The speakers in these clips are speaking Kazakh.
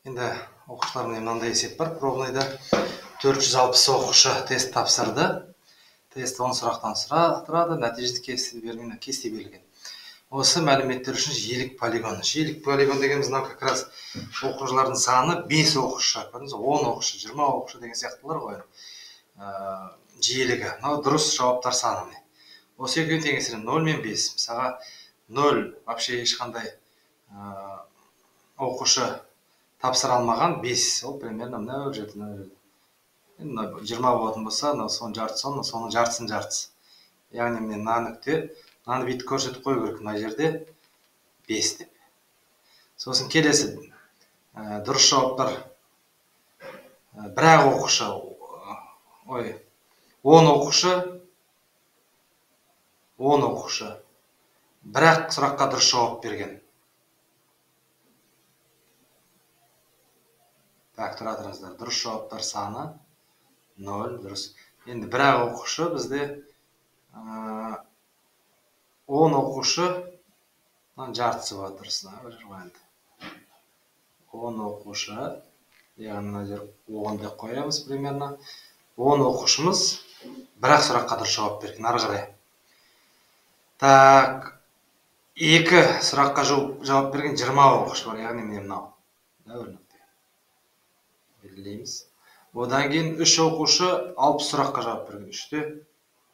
Енді оқушылармен мынандай есеп бар. Пробныйда 460 оқушы тест тапсырды. Тест 10 сұрақтан тұрады, нәтижесі кесте берілген. Осы мәліметтер үшін жиілік полигон. Жиілік полигон дегеніміз мынау как раз оқушылардың саны 5 оқушы, 10 оқушы, 20 оқушы деген сияқтылар ғой. Жиілігі. Мынау дұрыс жауаптар саны. Осы екеуін теңестіремін. 0 мен 5. Мысалға 0 вообще ешқандай оқушы тапсыра алмаған 5. Ол примерно мына жерде. 20 болатын болса, соның жартысы, соның жартысын жартысы. Яғни мен мынаны бүйтіп көрсетіп қою керек, мына жерде 5 деп. Сосын келесі дұрыс жауаптар бірақ оқушы, 10 оқушы бірақ сұраққа дұрыс жауап берген. Так, тұра тұрыңыздар. Дұрыс жауаптар саны 0, дұрыс. Енді бірақ оқушы бізде 10 оқушы жартысы болады, дұрыс. 10 оқушы, яғни 10 деп қоямыз примерно. 10 оқушымыз бірақ сұраққа дұрыс жауап берген, ары қарай. Так, 2 сұраққа жауап берген 20 оқушы бар, яғни міне мынау. Белгілейміз. Одан кейін 3 оқушы 60 сұраққа жауап берген. 3-те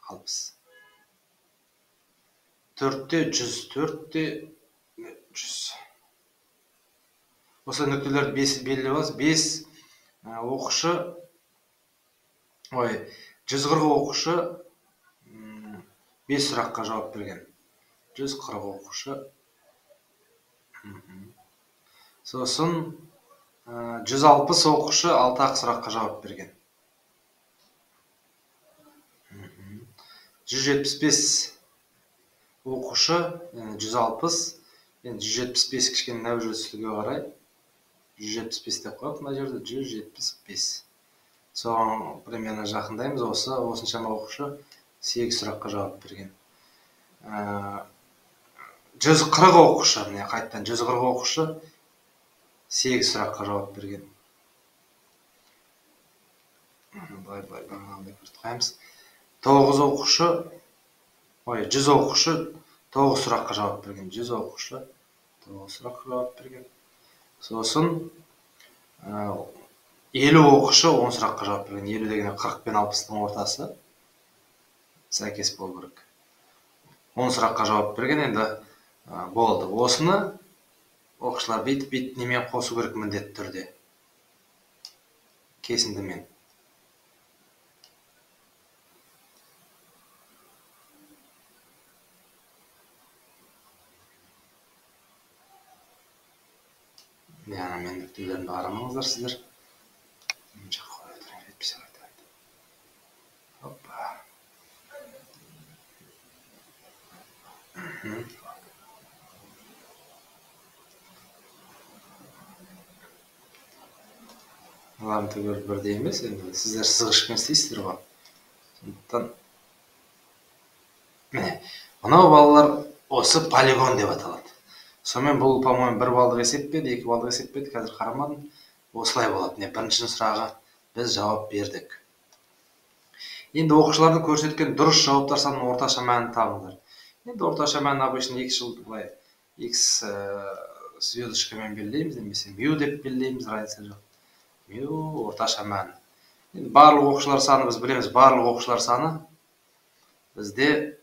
60. 4-те 100, 4-те 100. Осы нүктелерді 5 белгілеп алыңыз. 5 оқушы, 140 оқушы 5 сұраққа жауап берген. 140 оқушы. Сосын 160 оқушы 6 сұраққа жауап берген. 175 оқушы, 160, 175 кішкене нәужетсіздігі қарай. 175 деп қойып, мына жерде 175. Соған примерно жақындаймыз. Осыншама оқушы 8 сұраққа жауап берген. 140 оқушы, міне қайттан 140 оқушы 8 сұраққа жауап берген. Бағанағыдай көріп қойамыз. 9 оқушы, 100 оқушы 9 сұраққа жауап берген. 100 оқушы 9 сұраққа жауап берген. Сосын 50 оқушы 10 сұраққа жауап берген. 50 деген 40 пен 60-тың ортасы сәйкес болу керек. 10 сұраққа жауап берген, енді болды. Осыны оқушылар бүйтіп немен қосу керек міндетті түрде. Кесіндімен. Яғни мен нүктелерімді қарамаңыздар сіздер. Hoppa. Олардың түгел бірдей емес, енді сіздер сызғышпен істейсіздер ғой. Сондықтан міне, мынау балалар осы полигон деп аталады. Сонымен бұл, по-моему, 1 балдық есеп пе, 2 балдық есеп пе, қазір қарамадым. Осылай болады. Бірінші сұрағы біз жауап бердік. Енді оқушылардың көрсеткен дұрыс жауаптар санының орташа мәнін табыңдар. Енді орташа мәнін обычно x звездочкамен белгілейміз, немесе мю деп белгілейміз, разница жоқ. Мю орташа мәні. Енді барлық оқушылар саны біз білеміз, барлық оқушылар саны бізде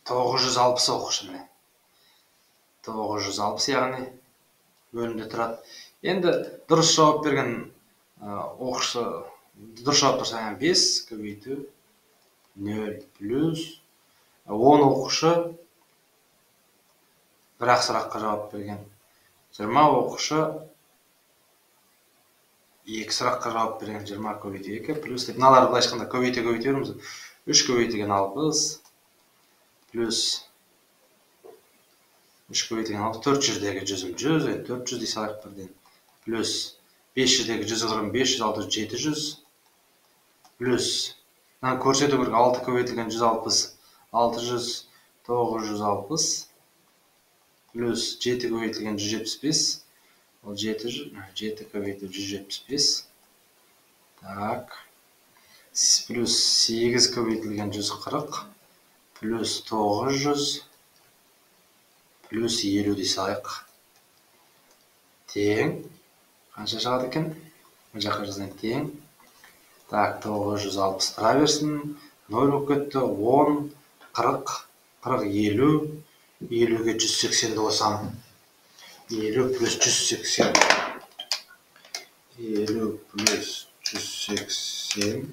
960 оқушы міне. 960, яғни бөлімде тұрады. Енді дұрыс жауап берген оқушы, дұрыс жауаптар саны 5 көбейту 0 плюс 10 оқушы бірақ сұраққа жауап берген. 20 оқушы 2 сұраққа жауап берген. 20 көбейту 2 плюс деп. Мыналарды былай айтқанда көбейте береміз. 3 көбейтілген 60 плюс 3 көбейтілген 60, 400-дегі 100, 400 дей салайық бірден. Плюс 500-дегі 140, 500, 600, 700. Плюс, көрсету керек 6 көбейтілген 160, 600, 960. Плюс 7 көбейтілген 175. Ол 7 көбейту 175. Так. Плюс 8 көбейтілген 140. Плюс 900. Плюс 50 дей салайық. Тең. Қанша шығады екен? Бұл жаққа жазайын тең. Так, 960 тұра берсін. 0 болып кетті. 10, 40, 40, 50. 50-ге 180-ді қосам. 50 плюс 180. 50 плюс 180.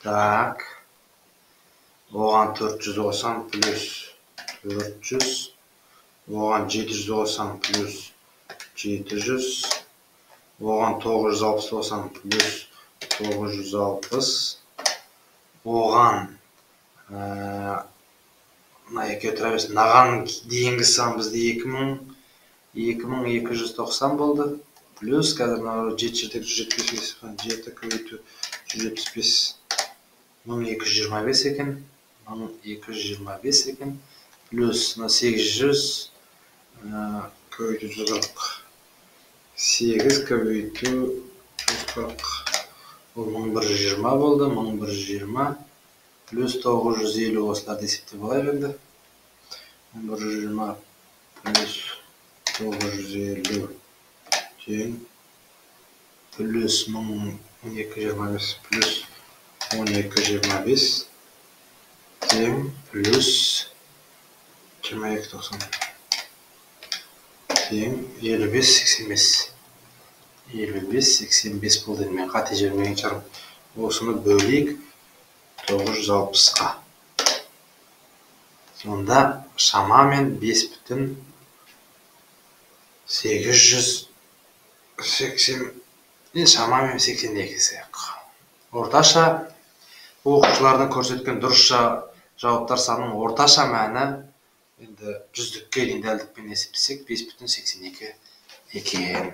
Так. Оған 400 қосам плюс 400. Оған 700 қосам плюс 700. Оған 960 қосам плюс 960. Оған мына екеуі тұра берсін. Мынаған дейінгі сан бізде 2290 болды. Плюс қазір 7 жердегі 175, 7 көбейту 175, 1225 екен. 1225 екен. Плюс 800 көбейту 140. 8 көбейту 140. Ол 1120 болды. 1120 плюс 950 осыларды есептеп алайық енді. 1120 плюс 950 тең плюс 1225 плюс 1225 тең плюс 2290 тең 55-85. 55-85 болды. Мен қате жібермеген шығармын. Осыны бөлейік 960-қа. Сонда шамамен 5,880, шамамен 82. Орташа оқушылардың көрсеткен дұрыс жауаптар санының орташа мәні енді жүздікке дейін дәлдікпен есептесек 5,82 екен.